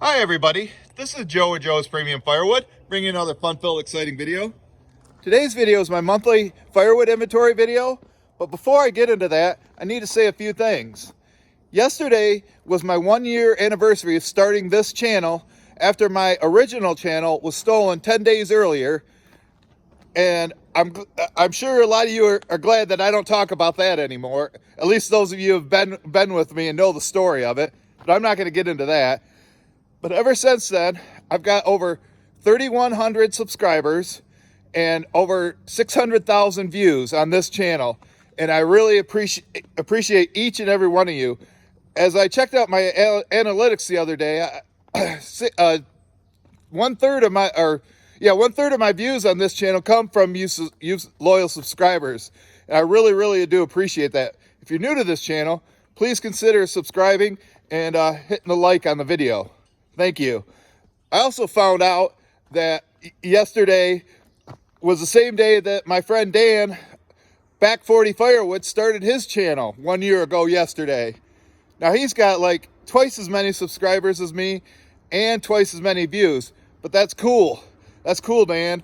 Hi everybody, this is Joe with Joe's Premium Firewood, bringing another fun-filled, exciting video. Today's video is my monthly firewood inventory video, but before I get into that, I need to say a few things. Yesterday was my 1-year anniversary of starting this channel after my original channel was stolen 10 days earlier, and I'm sure a lot of you are glad that I don't talk about that anymore. At least those of you who have been with me and know the story of it, but I'm not going to get into that. But ever since then, I've got over 3,100 subscribers and over 600,000 views on this channel. And I really appreciate each and every one of you. As I checked out my analytics the other day, one third of my views on this channel come from you loyal subscribers. And I really do appreciate that. If you're new to this channel, please consider subscribing and hitting the like on the video. Thank you. I also found out that yesterday was the same day that my friend Dan, Back 40 Firewood, started his channel 1 year ago yesterday. Now he's got like twice as many subscribers as me and twice as many views, but that's cool. That's cool, Dan.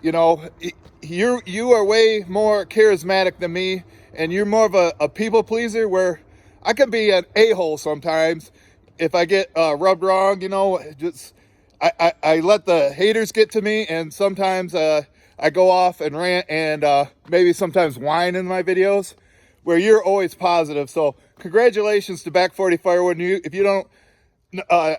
You know, you are way more charismatic than me, and you're more of a people pleaser, where I can be an a-hole sometimes. If I get rubbed wrong, you know, just I let the haters get to me, and sometimes I go off and rant and maybe sometimes whine in my videos, where you're always positive. So congratulations to Back 40 Firewood. If you don't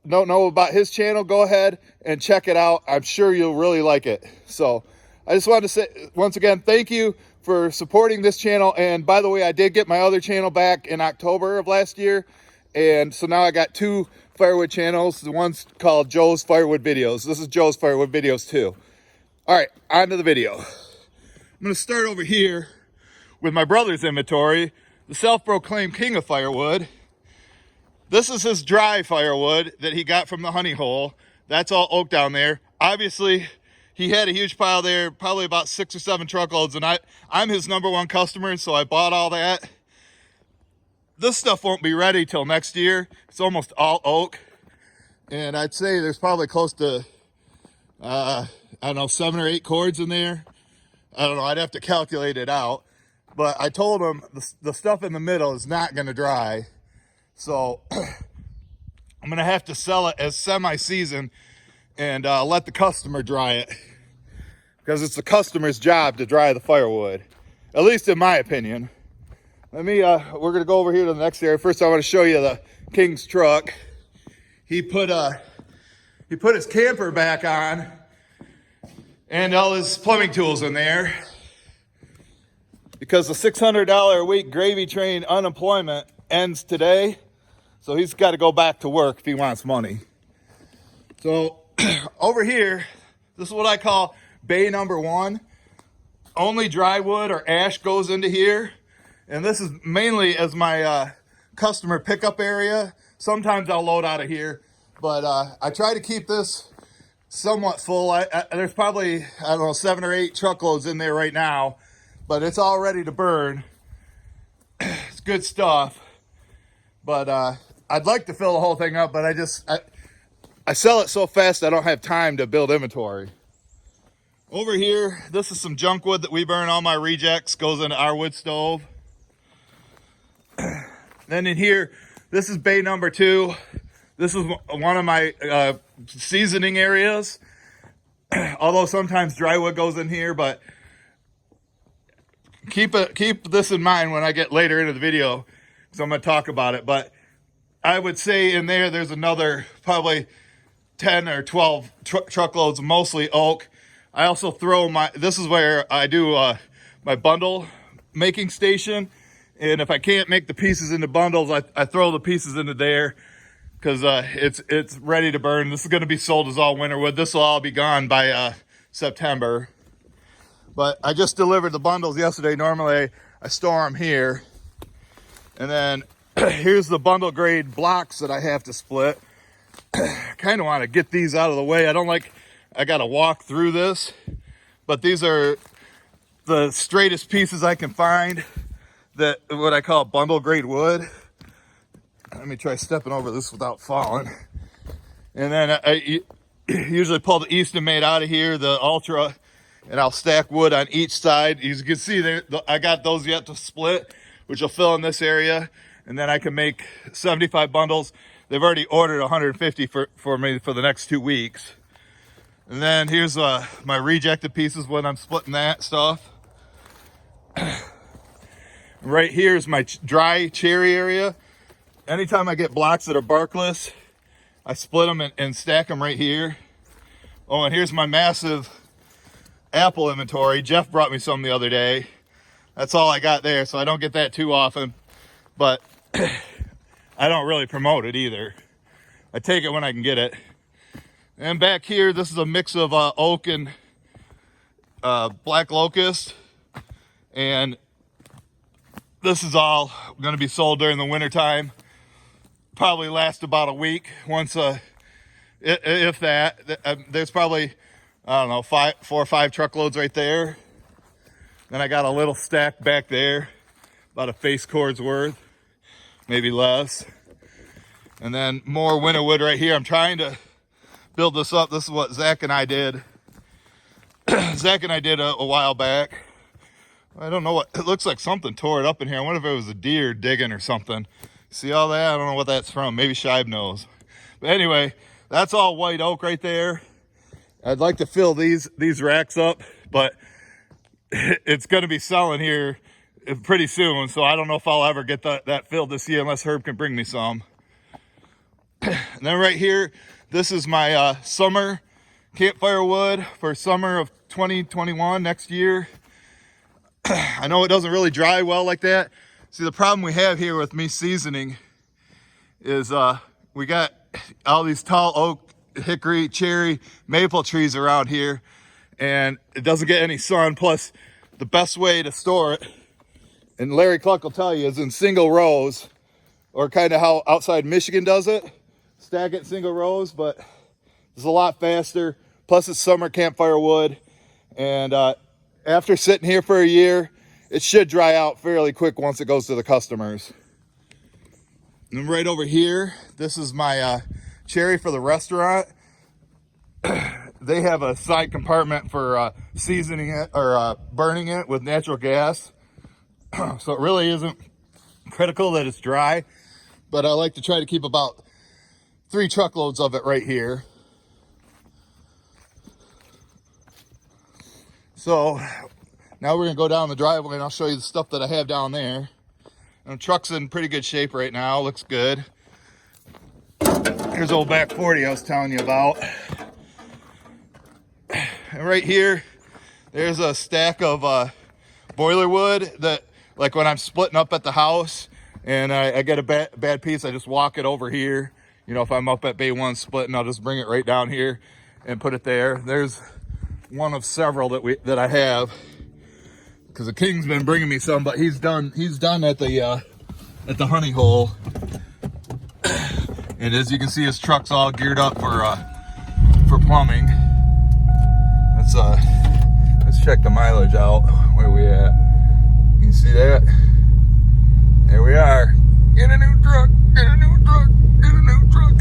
know about his channel, go ahead and check it out. I'm sure you'll really like it. So I just wanted to say once again, thank you for supporting this channel. And by the way, I did get my other channel back in October of last year. And so now I got two firewood channels. The one's called Joe's Firewood Videos. This is Joe's Firewood Videos too. All right, on to the video. I'm going to start over here with my brother's inventory, the self-proclaimed king of firewood. This is his dry firewood that he got from the honey hole. That's all oak down there. Obviously, he had a huge pile there, probably about 6 or 7 truckloads, and I'm his #1 customer, so I bought all that. This stuff won't be ready till next year. It's almost all oak. And I'd say there's probably close to, I don't know, 7 or 8 cords in there. I don't know, I'd have to calculate it out. But I told him the stuff in the middle is not gonna dry. So I'm gonna have to sell it as semi-season and let the customer dry it. Because it's the customer's job to dry the firewood. At least in my opinion. We're gonna go over here to the next area. First, I want to show you the King's truck. He put his camper back on and all his plumbing tools in there, because the $600 a week gravy train unemployment ends today. So he's got to go back to work if he wants money. So over here, this is what I call bay #1. Only dry wood or ash goes into here. And this is mainly as my customer pickup area. Sometimes I'll load out of here, but I try to keep this somewhat full. There's probably, I don't know, 7 or 8 truckloads in there right now, but it's all ready to burn. It's good stuff. But I'd like to fill the whole thing up, but I sell it so fast I don't have time to build inventory. Over here, this is some junk wood that we burn. All my rejects goes into our wood stove. Then in here, this is bay #2. This is one of my seasoning areas. Although sometimes dry wood goes in here, but keep this in mind when I get later into the video, because I'm going to talk about it. But I would say in there's another probably 10 or 12 truckloads, mostly oak. I also throw this is where I do my bundle making station. And if I can't make the pieces into bundles, I throw the pieces into there, because it's ready to burn. This is going to be sold as all winter wood. This will all be gone by September. But I just delivered the bundles yesterday. Normally I store them here. And then here's the bundle grade blocks that I have to split. Kind of want to get these out of the way. I got to walk through this. But these are the straightest pieces I can find. That what I call bundle grade wood. Let me try stepping over this without falling. And then I usually pull the Easton made out of here, the Ultra, and I'll stack wood on each side. As you can see there, I got those yet to split, which will fill in this area. And then I can make 75 bundles. They've already ordered 150 for me for the next 2 weeks. And then here's my rejected pieces when I'm splitting that stuff. Right here is my dry cherry area. Anytime I get blocks that are barkless, I split them and stack them right here. Oh, and here's my massive apple inventory. Jeff brought me some the other day. That's all I got there, so I don't get that too often. But I don't really promote it either. I take it when I can get it. And back here, this is a mix of oak and black locust. And this is all going to be sold during the winter time. Probably last about a week. Once, if that, there's probably, I don't know, 4 or 5 truckloads right there. Then I got a little stack back there, about a face cord's worth, maybe less. And then more winter wood right here. I'm trying to build this up. This is what Zach and I did. Zach and I did a while back. I don't know what, it looks like something tore it up in here. I wonder if it was a deer digging or something. See all that? I don't know what that's from. Maybe Shive knows. But anyway, that's all white oak right there. I'd like to fill these racks up, but it's going to be selling here pretty soon. So I don't know if I'll ever get that filled this year unless Herb can bring me some. And then right here, this is my summer campfire wood for summer of 2021, next year. I know it doesn't really dry well like that. See, the problem we have here with me seasoning is we got all these tall oak, hickory, cherry, maple trees around here, and it doesn't get any sun. Plus, the best way to store it, and Larry Cluck will tell you, is in single rows, or kind of how outside Michigan does it. Stack it in single rows, but it's a lot faster. Plus, it's summer campfire wood, and after sitting here for a year, it should dry out fairly quick once it goes to the customers. And right over here, this is my cherry for the restaurant. They have a side compartment for seasoning it or burning it with natural gas. So it really isn't critical that it's dry, but I like to try to keep about 3 truckloads of it right here. So now we're gonna go down the driveway and I'll show you the stuff that I have down there. And the truck's in pretty good shape right now, looks good. Here's old back 40 I was telling you about. And right here, there's a stack of boiler wood that, like when I'm splitting up at the house and I get a bad piece, I just walk it over here. You know, if I'm up at Bay 1 splitting, I'll just bring it right down here and put it there. There's one of several that I have, because the King's been bringing me some, but he's done at the honey hole. And as you can see, his truck's all geared up for plumbing. Let's check the mileage out. Where are we at? You see that? There we are. Get a new truck. Get a new truck. Get a new truck.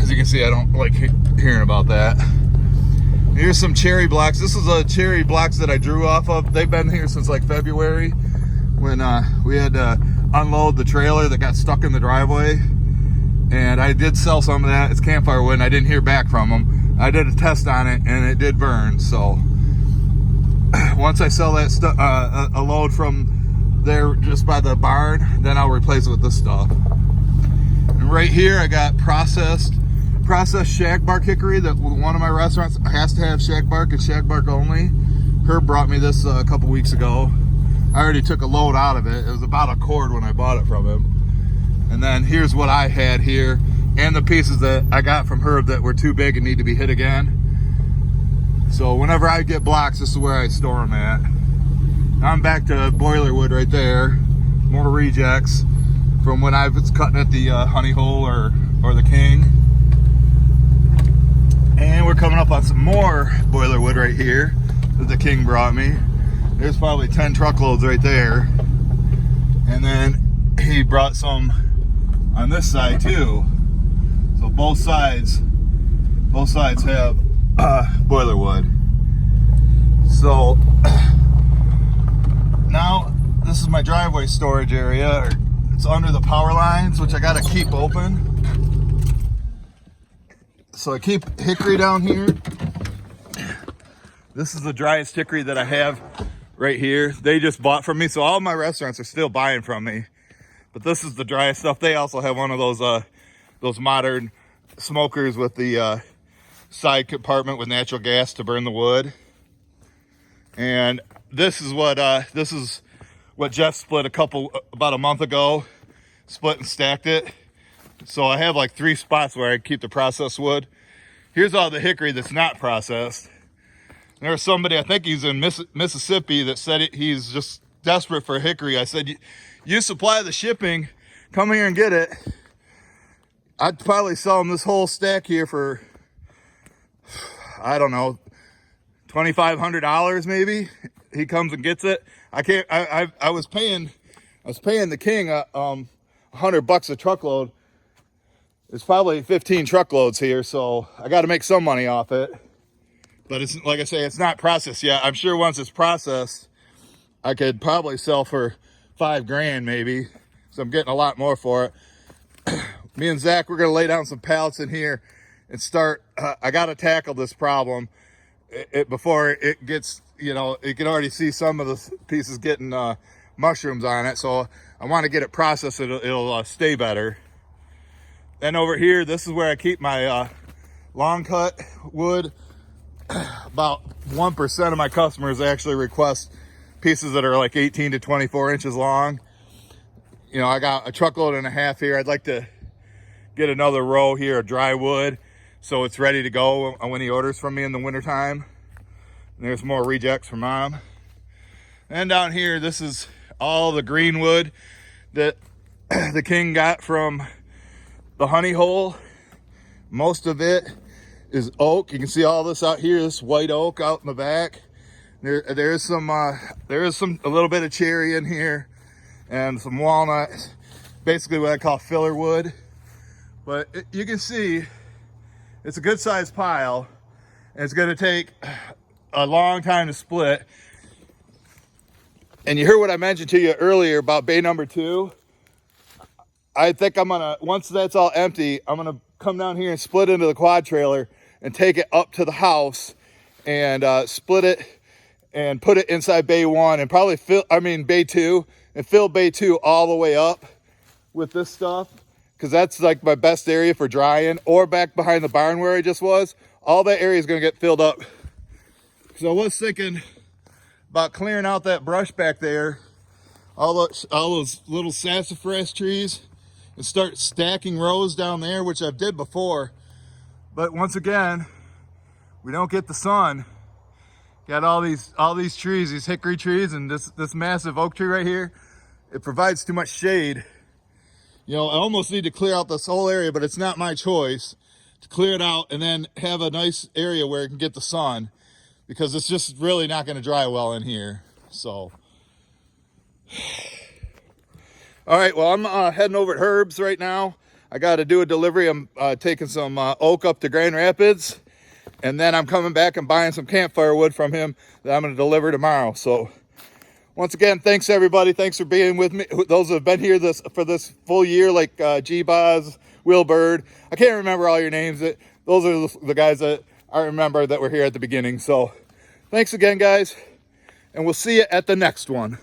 As you can see, I don't like hearing about that. Here's some cherry blocks. This is a cherry blocks that I drew off of. They've been here since like February when we had to unload the trailer that got stuck in the driveway. And I did sell some of that. It's campfire wood, and I didn't hear back from them. I did a test on it, and it did burn. So once I sell that stuff, a load from there just by the barn, then I'll replace it with this stuff. And right here, I got processed shag bark hickory that one of my restaurants has to have shag bark and shag bark only. Herb brought me this a couple weeks ago. I already took a load out of it. It was about a cord when I bought it from him. And then here's what I had here, and the pieces that I got from Herb that were too big and need to be hit again. So whenever I get blocks, this is where I store them at. Now I'm back to boiler wood right there. More rejects from when I was cutting at the honey hole or the King. And we're coming up on some more boiler wood right here that the King brought me. There's probably 10 truckloads right there. And then he brought some on this side too. So So both sides have boiler wood. So now this is my driveway storage area. It's under the power lines, which I gotta keep open. So I keep hickory down here. This is the driest hickory that I have right here. They just bought from me, so all my restaurants are still buying from me. But this is the driest stuff. They also have one of those modern smokers with the side compartment with natural gas to burn the wood. And this is what Jeff split about a month ago. Split and stacked it. So I have like 3 spots where I keep the processed wood. Here's all the hickory that's not processed. There was somebody, I think he's in Mississippi, that said he's just desperate for hickory. I said, you supply the shipping, come here and get it. I'd probably sell him this whole stack here for, I don't know, $2,500 maybe. He comes and gets it. I was paying the king $100 a truckload. There's probably 15 truckloads here, so I got to make some money off it. But it's, like I say, it's not processed yet. I'm sure once it's processed, I could probably sell for $5,000 maybe. So I'm getting a lot more for it. Me and Zach, we're gonna lay down some pallets in here and start. I gotta tackle this problem before it gets, you can already see some of the pieces getting mushrooms on it. So I want to get it processed. It'll stay better. Then over here, this is where I keep my long cut wood. About 1% of my customers actually request pieces that are like 18 to 24 inches long. I got a truckload and a half here. I'd like to get another row here of dry wood so it's ready to go when he orders from me in the wintertime. And there's more rejects from Mom. And down here, this is all the green wood that the king got from the honey hole. Most of it is oak. You can see all this out here, this white oak out in the back. There is a little bit of cherry in here and some walnut, basically what I call filler wood. But you can see it's a good sized pile, and it's going to take a long time to split. And you heard what I mentioned to you earlier about bay number 2. I think once that's all empty, I'm gonna come down here and split into the quad trailer and take it up to the house and split it and put it inside bay 1 and probably bay 2, and fill bay 2 all the way up with this stuff, because that's like my best area for drying. Or back behind the barn where I just was, all that area is going to get filled up. So I was thinking about clearing out that brush back there, all those little sassafras trees, and start stacking rows down there, which I've did before. But once again, we don't get the sun. Got all these trees, these hickory trees, and this massive oak tree right here. It provides too much shade. I almost need to clear out this whole area, but it's not my choice to clear it out and then have a nice area where it can get the sun, because it's just really not going to dry well in here. So, all right, well, I'm heading over at Herb's right now. I got to do a delivery. I'm taking some oak up to Grand Rapids, and then I'm coming back and buying some campfire wood from him that I'm going to deliver tomorrow. So once again, thanks everybody. Thanks for being with me. Those who have been here for this full year, like G-Boz, Wilbird. I can't remember all your names. Those are the guys that I remember that were here at the beginning. So thanks again, guys, and we'll see you at the next one.